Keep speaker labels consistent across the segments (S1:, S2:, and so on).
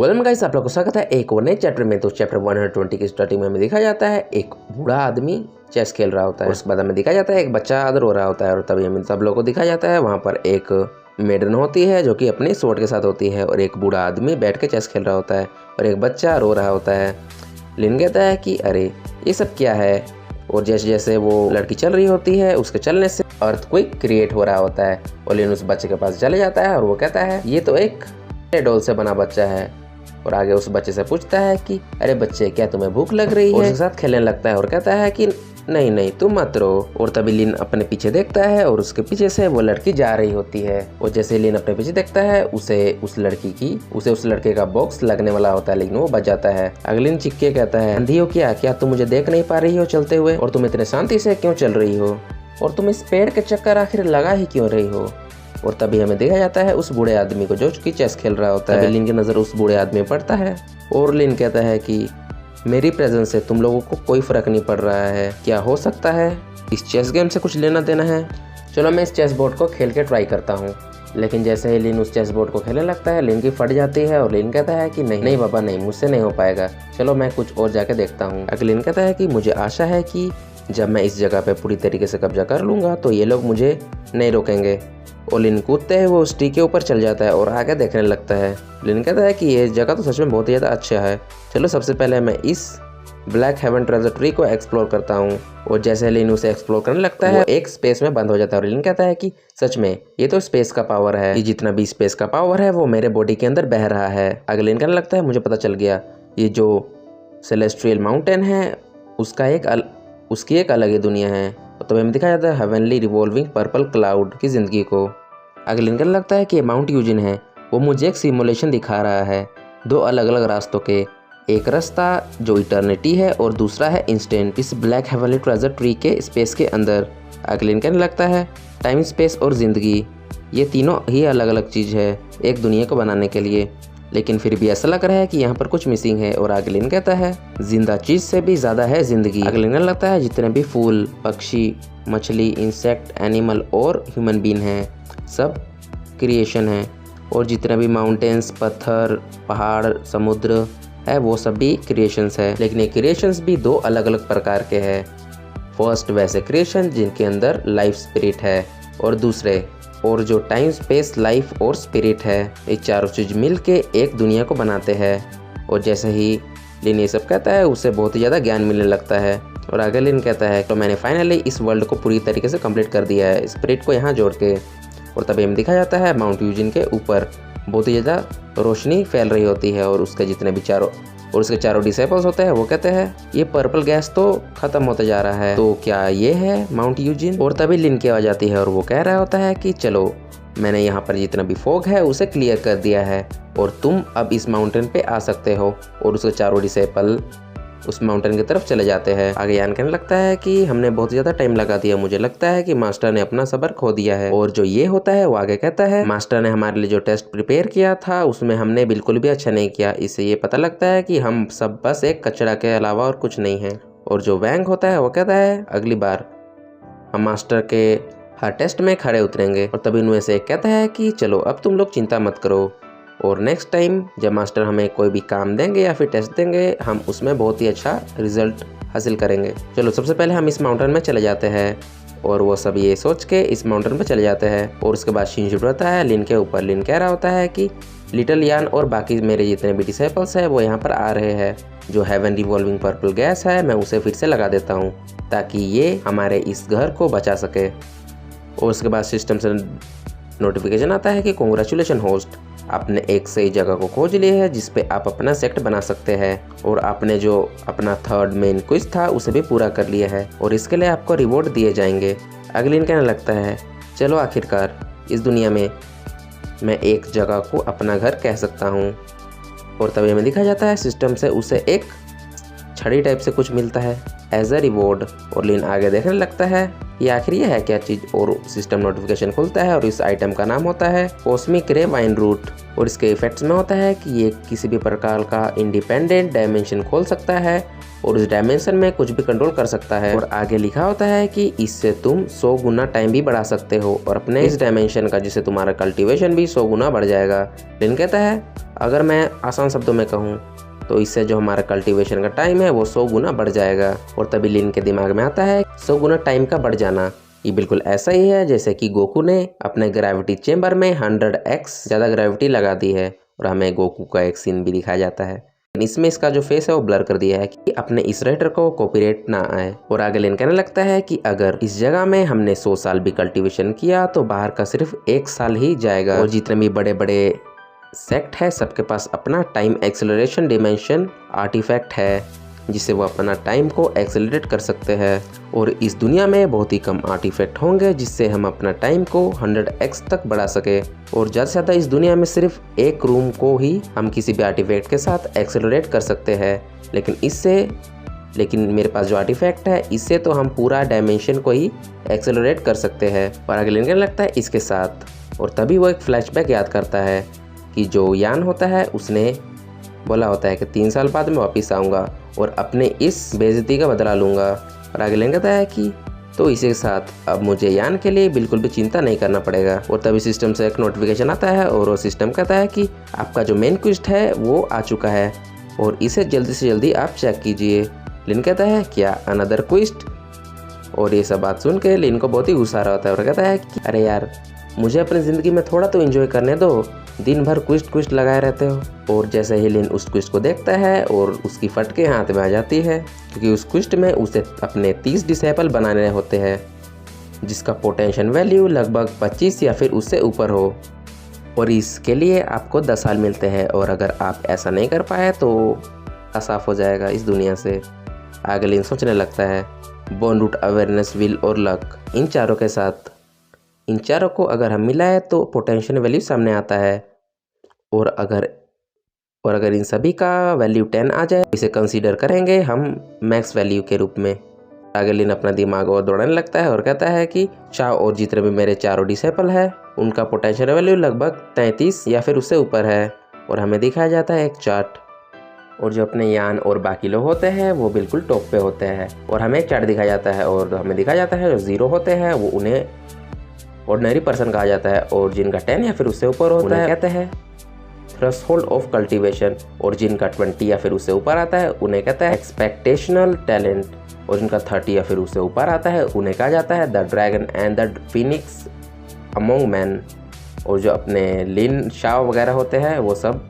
S1: Welcome guys, आप लोग को स्वागत है एक और नए चैप्टर में। तो चैप्टर 120 की स्टार्टिंग में हमें दिखाया जाता है एक बूढ़ा आदमी चेस खेल रहा होता है। उसके बाद हमें दिखाया जाता है एक बच्चा आदर हो रहा होता है और तभी हमें सब लोगों को दिखाया जाता है वहाँ पर एक मेडन होती है जो कि अपने स्वॉर्ड के साथ होती है और एक बूढ़ा आदमी बैठ के चेस खेल रहा होता है और एक बच्चा रो रहा होता है। लिन कहता है कि अरे ये सब क्या है, और जैसे जैसे वो लड़की चल रही होती है उसके चलने से अर्थक्वेक क्रिएट हो रहा होता है और लिन उस बच्चे के पास चले जाता है और वो कहता है ये तो एक डॉल से बना बच्चा है, और आगे उस बच्चे से पूछता है कि अरे बच्चे क्या तुम्हें भूख लग रही है। उसके साथ खेलने लगता है और कहता है कि नहीं नहीं तुम मत रो। और तभी लिन अपने पीछे देखता है और उसके पीछे से वो लड़की जा रही होती है और जैसे लिन अपने पीछे देखता है उसे उस लड़के का बॉक्स लगने वाला होता है, लेकिन वो बच जाता है। अगलिन चिक के कहता है अंधी हो क्या तुम मुझे देख नहीं पा रही हो चलते हुए, और तुम इतने शांति से क्यों चल रही हो, और तुम इस पेड़ के चक्कर आखिर लगा ही क्यों रही हो। और तभी हमें देखा जाता है उस बूढ़े आदमी को जो कि चेस खेल रहा होता है। लिन की नज़र उस बूढ़े आदमी पर पड़ता है और लिन कहता है कि मेरी प्रेजेंस से तुम लोगों को कोई फर्क नहीं पड़ रहा है, क्या हो सकता है इस चेस गेम से कुछ लेना देना है। चलो मैं इस चेस बोर्ड को खेल के ट्राई करता हूँ। लेकिन जैसे ही लिन उस चेस बोर्ड को खेलने लगता है लिन की फट जाती है और लिन कहता है कि नहीं बाबा नहीं, मुझसे नहीं हो पाएगा, चलो मैं कुछ और जाके देखता हूँ। लिन कहता है कि मुझे आशा है कि जब मैं इस जगह पे पूरी तरीके से कब्जा कर लूँगा तो ये लोग मुझे नहीं रोकेंगे। और लिन कूदते हैं वो उस ट्री के ऊपर चल जाता है और आगे देखने लगता है। लिन कहता है कि ये जगह तो सच में बहुत ही ज़्यादा अच्छा है, चलो सबसे पहले मैं इस ब्लैक हेवन ट्रेजर ट्री को एक्सप्लोर करता हूँ। और जैसे लिन उसे एक्सप्लोर करने लगता है एक स्पेस में बंद हो जाता है और लिन कहता है कि सच में ये तो स्पेस का पावर है, ये जितना भी स्पेस का पावर है वो मेरे बॉडी के अंदर बह रहा है। आगे लिन कहने लगता है मुझे पता चल गया, ये जो सेलेस्ट्रियल माउंटेन है उसकी एक अलग ही दुनिया है। तो हमें दिखाया जाता है हेवनली रिवॉल्विंग पर्पल क्लाउड की ज़िंदगी को। आगे लिन कहने लगता है कि माउंट यूजिन है वो मुझे एक सिमुलेशन दिखा रहा है, दो अलग अलग रास्तों के, एक रास्ता जो इटर्निटी है और दूसरा है इंस्टेंट इस ब्लैक हेवनली ट्रेजर ट्री के स्पेस के अंदर। आगे लिन कहने लगता है टाइम स्पेस और ज़िंदगी ये तीनों ही अलग अलग चीज़ है एक दुनिया को बनाने के लिए, लेकिन फिर भी ऐसा लग रहा है कि यहाँ पर कुछ मिसिंग है। और आगे लिन कहता है जिंदा चीज़ से भी ज़्यादा है ज़िंदगी। आगे लिन लगता है जितने भी फूल, पक्षी, मछली, इंसेक्ट, एनिमल और ह्यूमन बीन हैं सब क्रिएशन है, और जितने भी माउंटेन्स, पत्थर, पहाड़, समुद्र है वो सब भी क्रिएशंस है। लेकिन ये क्रिएशंस भी दो अलग अलग प्रकार के हैं। फर्स्ट वैसे क्रिएशन जिनके अंदर लाइफ स्पिरिट है, और दूसरे और जो टाइम स्पेस लाइफ और स्पिरिट है, ये चारों चीज़ मिल के एक दुनिया को बनाते हैं। और जैसे ही लिन ये सब कहता है उसे बहुत ही ज़्यादा ज्ञान मिलने लगता है। और आगे लिन कहता है तो मैंने फाइनली इस वर्ल्ड को पूरी तरीके से कंप्लीट कर दिया है स्पिरिट को यहाँ जोड़ के। और तभी हमें दिखाया जाता है माउंट यूजिन के ऊपर बहुत ही ज़्यादा रोशनी फैल रही होती है और उसके जितने भी उसके चारों डिसेबल्स होते हैं वो कहते हैं ये पर्पल गैस तो खत्म होते जा रहा है, तो क्या ये है माउंट यूजिन। और तभी लिन की आवाज़ आती है और वो कह रहा होता है कि चलो मैंने यहाँ पर जितना भी फॉग है उसे क्लियर कर दिया है और तुम अब इस माउंटेन पे आ सकते हो। और उसके चारों डिसेबल उस माउंटेन की तरफ चले जाते हैं। आगे यान कहने लगता है कि हमने बहुत ज़्यादा टाइम लगा दिया, मुझे लगता है कि मास्टर ने अपना सब्र खो दिया है। और जो ये होता है वो आगे कहता है मास्टर ने हमारे लिए जो टेस्ट प्रिपेयर किया था उसमें हमने बिल्कुल भी अच्छा नहीं किया, इससे ये पता लगता है कि हम सब बस एक कचरा के अलावा और कुछ नहीं है। और जो वैंग होता है वो कहता है अगली बार हम मास्टर के हर टेस्ट में खड़े उतरेंगे। और तभी उनमें से एक कहता है कि चलो अब तुम लोग चिंता मत करो, और नेक्स्ट टाइम जब मास्टर हमें कोई भी काम देंगे या फिर टेस्ट देंगे हम उसमें बहुत ही अच्छा रिजल्ट हासिल करेंगे। चलो सबसे पहले हम इस माउंटेन में चले जाते हैं। और वो सब ये सोच के इस माउंटेन पर चले जाते हैं। और उसके बाद सीन शुरू होता है लिन के ऊपर। लिन कह रहा होता है कि लिटिल यान और बाकी मेरे जितने भी डिसेबल्स हैं वो यहाँ पर आ रहे हैं, जो हेवन रिवॉल्विंग पर्पल गैस है मैं उसे फिर से लगा देता हूँ ताकि ये हमारे इस घर को बचा सके। और उसके बाद सिस्टम से नोटिफिकेशन आता है कि कॉन्ग्रेचुलेशन होस्ट, आपने एक सही जगह को खोज लिया है जिस पे आप अपना सेक्ट बना सकते हैं, और आपने जो अपना थर्ड मेन क्विज था उसे भी पूरा कर लिया है और इसके लिए आपको रिवॉर्ड दिए जाएंगे। अगलिन कहने लगता है चलो आखिरकार इस दुनिया में मैं एक जगह को अपना घर कह सकता हूँ। और तभी हमें दिखाया जाता है सिस्टम से उसे एक छड़ी टाइप से कुछ मिलता है एज अ रिवॉर्ड। और लिन आगे देखने लगता है ये आखिर ये है क्या चीज़, और सिस्टम नोटिफिकेशन खुलता है और इस आइटम का नाम होता है कॉस्मिक रे वाइन रूट। और इसके इफेक्ट्स में होता है कि ये किसी भी प्रकार का इंडिपेंडेंट डायमेंशन खोल सकता है और उस डायमेंशन में कुछ भी कंट्रोल कर सकता है। और आगे लिखा होता है कि इससे तुम 100 गुना टाइम भी बढ़ा सकते हो और अपने इस डायमेंशन का जिससे तुम्हारा कल्टीवेशन भी 100 गुना बढ़ जाएगा। लिन कहता है अगर मैं आसान शब्दों में कहूँ तो इससे जो हमारा कल्टीवेशन का टाइम है वो 100 गुना बढ़ जाएगा। और तभी लिन के दिमाग में आता है 100 गुना टाइम का बढ़ जाना। ये बिल्कुल ऐसा ही है जैसे कि गोकू ने अपने ग्रेविटी चेम्बर में 100x ज़्यादा ग्रेविटी लगा दी है। और हमें गोकू का एक सीन भी दिखाया जाता है, इसमें इसका जो फेस है वो ब्लर कर दिया है कि अपने इस राइटर को कॉपीराइट ना आए। और आगे लिन कहने लगता है कि अगर इस जगह में हमने 100 साल भी कल्टीवेशन किया तो बाहर का सिर्फ 1 साल ही जाएगा। और जितने भी बड़े बड़े सेक्ट है सबके पास अपना टाइम एक्सेलरेशन डिमेंशन आर्टिफैक्ट है, जिससे वो अपना टाइम को एक्सेलरेट कर सकते हैं। और इस दुनिया में बहुत ही कम आर्टिफैक्ट होंगे जिससे हम अपना टाइम को 100x तक बढ़ा सके। और ज़्यादा से ज़्यादा इस दुनिया में सिर्फ एक रूम को ही हम किसी भी आर्टिफैक्ट के साथ एक्सेलरेट कर सकते हैं। लेकिन मेरे पास जो आर्टिफैक्ट है इससे तो हम पूरा डायमेंशन को ही एक्सेलरेट कर सकते हैं। और आगे लेने लगता है इसके साथ। और तभी वो एक फ्लैशबैक याद करता है कि जो यान होता है उसने बोला होता है कि 3 साल बाद मैं वापस आऊँगा और अपने इस बेइज्जती का बदला लूँगा। और आगे लेने कहता है कि तो इसी के साथ अब मुझे यान के लिए बिल्कुल भी चिंता नहीं करना पड़ेगा। और तभी सिस्टम से एक नोटिफिकेशन आता है और वो सिस्टम कहता है कि आपका जो मेन क्वेस्ट है वो आ चुका है और इसे जल्दी से जल्दी आप चेक कीजिए। लिन कहता है क्या अनदर क्वेस्ट? और ये सब बात सुन के लिन को बहुत ही गुस्सा आ रहा होता है और कहता है कि अरे यार मुझे अपनी ज़िंदगी में थोड़ा तो एंजॉय करने दो, दिन भर क्विस्ट लगाए रहते हो। और जैसे ही लिन उस क्विस्ट को देखता है और उसकी फटके हाथ में आ जाती है, क्योंकि उस क्विस्ट में उसे अपने 30 डिसेबल बनाने होते हैं जिसका पोटेंशियल वैल्यू लगभग 25 या फिर उससे ऊपर हो। और इसके लिए आपको 10 साल मिलते हैं और अगर आप ऐसा नहीं कर पाए तो साफ हो जाएगा इस दुनिया से। आगे लिन सोचने लगता है बोन रूट, अवेयरनेस, विल और लक, इन चारों के साथ इन चारों को अगर हम मिलाएं तो पोटेंशियल वैल्यू सामने आता है। और अगर इन सभी का वैल्यू 10 आ जाए इसे कंसीडर करेंगे हम मैक्स वैल्यू के रूप में। आगे लिन अपना दिमाग और दौड़ाने लगता है और कहता है कि चाओ और जितने भी मेरे चारों डिसेबल है उनका पोटेंशियल वैल्यू लगभग 33 या फिर उससे ऊपर है। और हमें दिखाया जाता है एक चार्ट, और जो अपने यान और बाकी लोग होते हैं वो बिल्कुल टॉप पे होते हैं। और हमें एक चार्ट दिखाया जाता है और हमें दिखाया जाता है जो 0 होते हैं वो उन्हें ऑर्डिनरी पर्सन कहा जाता है, और जिनका 10 या फिर उससे ऊपर होता है कहते हैं थ्रेशोल्ड ऑफ कल्टीवेशन, और जिनका 20 या फिर उससे ऊपर आता है उन्हें कहता है एक्सपेक्टेशनल टैलेंट, और जिनका 30 या फिर उससे ऊपर आता है उन्हें कहा जाता है the dragon and the Phoenix among man. और जो अपने लिन, शाओ वगैरह होते हैं वो सब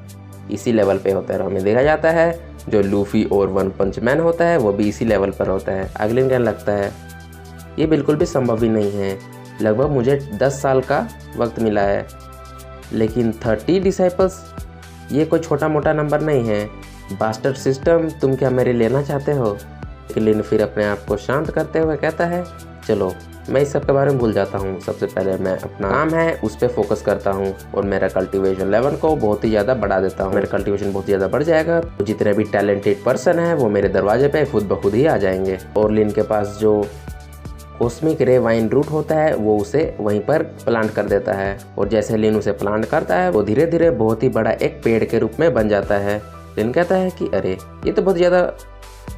S1: इसी लेवल पे होता है। और हमें देखा जाता है जो लूफी और वन पंच मैन होता है वो भी इसी लेवल पर होता है। अगले कहने लगता है ये बिल्कुल भी संभव ही नहीं है, लगभग मुझे 10 साल का वक्त मिला है, लेकिन 30 डिसाइपल्स ये कोई छोटा मोटा नंबर नहीं है। बास्टर्ड सिस्टम, तुम क्या मेरे लेना चाहते हो? लिन फिर अपने आप को शांत करते हुए कहता है चलो मैं इस सब के बारे में भूल जाता हूँ, सबसे पहले मैं अपना काम है उस पर फोकस करता हूँ और मेरा कल्टीवेशन लेवल को बहुत ही ज़्यादा बढ़ा देता हूँ। मेरा कल्टीवेशन बहुत ज़्यादा बढ़ जाएगा तो जितने भी टैलेंटेड पर्सन है वो मेरे दरवाजे पे खुद ब खुद ही आ जाएंगे। और लिन के पास जो कॉस्मिक रे वाइन रूट होता है वो उसे वहीं पर प्लांट कर देता है, और जैसे लिन उसे प्लांट करता है वो धीरे धीरे बहुत ही बड़ा एक पेड़ के रूप में बन जाता है। लिन कहता है कि अरे ये तो बहुत ज़्यादा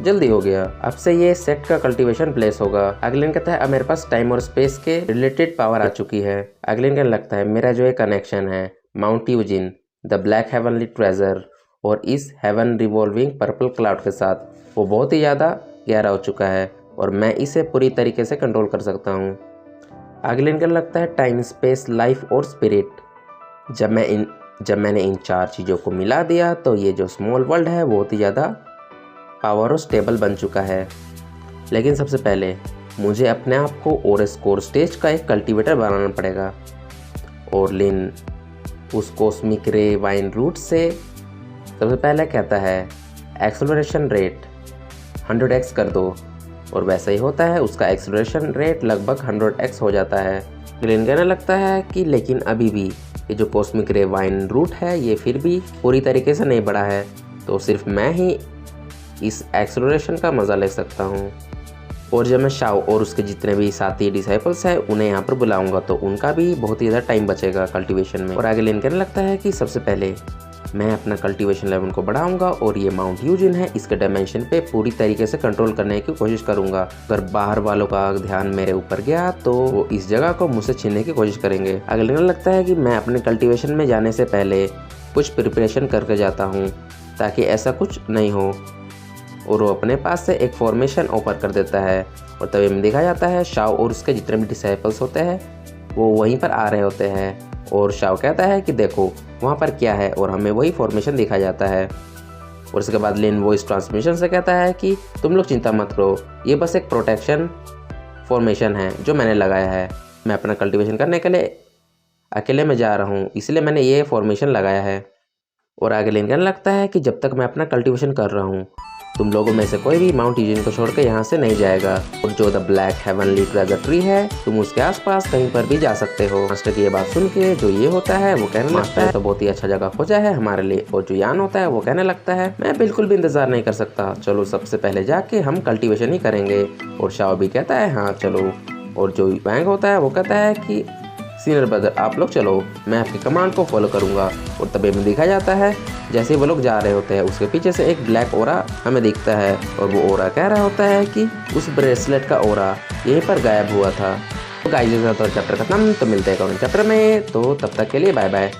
S1: जल्दी हो गया, अब से ये सेट का कल्टीवेशन प्लेस होगा। अगलिन कहता है अब मेरे पास टाइम और स्पेस के रिलेटेड पावर आ चुकी है। अगलिन कहने लगता है मेरा जो एक कनेक्शन है Mount Eugene, the black heavenly treasure और इस हेवन रिवॉल्विंग पर्पल क्लाउड के साथ वो बहुत ही ज़्यादा गहरा हो चुका है और मैं इसे पूरी तरीके से कंट्रोल कर सकता हूँ। अगलिन कहने लगता है टाइम, स्पेस, लाइफ और स्पिरिट। जब मैंने इन 4 चीज़ों को मिला दिया तो ये जो स्मॉल वर्ल्ड है बहुत ही ज़्यादा पावर और स्टेबल बन चुका है। लेकिन सबसे पहले मुझे अपने आप को और स्कोर स्टेज का एक कल्टीवेटर बनाना पड़ेगा। और लिन उस कॉस्मिक रे वाइन रूट से सबसे पहले कहता है एक्सेलरेशन रेट 100x कर दो, और वैसा ही होता है, उसका एक्सेलरेशन रेट लगभग 100x हो जाता है। लिन कहने लगता है कि लेकिन अभी भी ये जो कॉस्मिक रे वाइन रूट है ये फिर भी पूरी तरीके से नहीं बढ़ा है, तो सिर्फ मैं ही इस एक्सेलरेशन का मज़ा ले सकता हूँ। और जब मैं शाओ और उसके जितने भी साथी डिसाइपल्स हैं उन्हें यहाँ पर बुलाऊंगा तो उनका भी बहुत ही ज़्यादा टाइम बचेगा कल्टीवेशन में। और आगे लिन कहने लगता है कि सबसे पहले मैं अपना कल्टीवेशन लेवल को बढ़ाऊंगा और ये माउंट यूजिन है इसके डायमेंशन पे पूरी तरीके से कंट्रोल करने की कोशिश करूंगा। अगर बाहर वालों का ध्यान मेरे ऊपर गया तो वो इस जगह को मुझसे छीनने की कोशिश करेंगे। अगले लगता है कि मैं अपने कल्टीवेशन में जाने से पहले कुछ प्रिपरेशन करके जाता हूँ ताकि ऐसा कुछ नहीं हो। और वो अपने पास से एक फॉर्मेशन ओपन कर देता है और तभी हमें दिखाया जाता है शाओ और उसके जितने भी डिसाइपल्स होते हैं वो वहीं पर आ रहे होते हैं। और शाओ कहता है कि देखो वहाँ पर क्या है, और हमें वही फॉर्मेशन दिखाया जाता है। और उसके बाद लिन वॉइस ट्रांसमिशन से कहता है कि तुम लोग चिंता मत करो, ये बस एक प्रोटेक्शन फॉर्मेशन है जो मैंने लगाया है। मैं अपना कल्टीवेशन करने के लिए अकेले में जा रहा हूँ, इसलिए मैंने ये फॉर्मेशन लगाया है। और आगे लिन कहने लगता है कि जब तक मैं अपना कल्टीवेशन कर रहा हूँ तुम लोगों में से कोई भी माउंट यूजिन को छोड़कर यहाँ से नहीं जाएगा। और जो the black heavenly treasure tree है तुम उसके आसपास कहीं पर भी जा सकते हो। मास्टर की ये बात सुन के जो ये होता है वो कहने लगता है तो बहुत ही अच्छा जगह खोजा है हमारे लिए। और जो यान होता है वो कहने लगता है मैं बिल्कुल भी इंतजार नहीं कर सकता, चलो सबसे पहले जाके हम कल्टीवेशन ही करेंगे। और शाओ भी कहता है हाँ चलो। और जो वैंग होता है वो कहता है कि सीनियर ब्रदर आप लोग चलो, मैं आपकी कमांड को फॉलो करूंगा। और तभी हमें दिखाया जाता है जैसे ही वो लोग जा रहे होते हैं उसके पीछे से एक ब्लैक ओरा हमें दिखता है। और वो ओरा कह रहा होता है कि उस ब्रेसलेट का ओरा यहीं पर गायब हुआ था। तो गाइस चैप्टर खत्म, तो मिलते हैं अगले चैप्टर में, तो तब तक के लिए बाय बाय।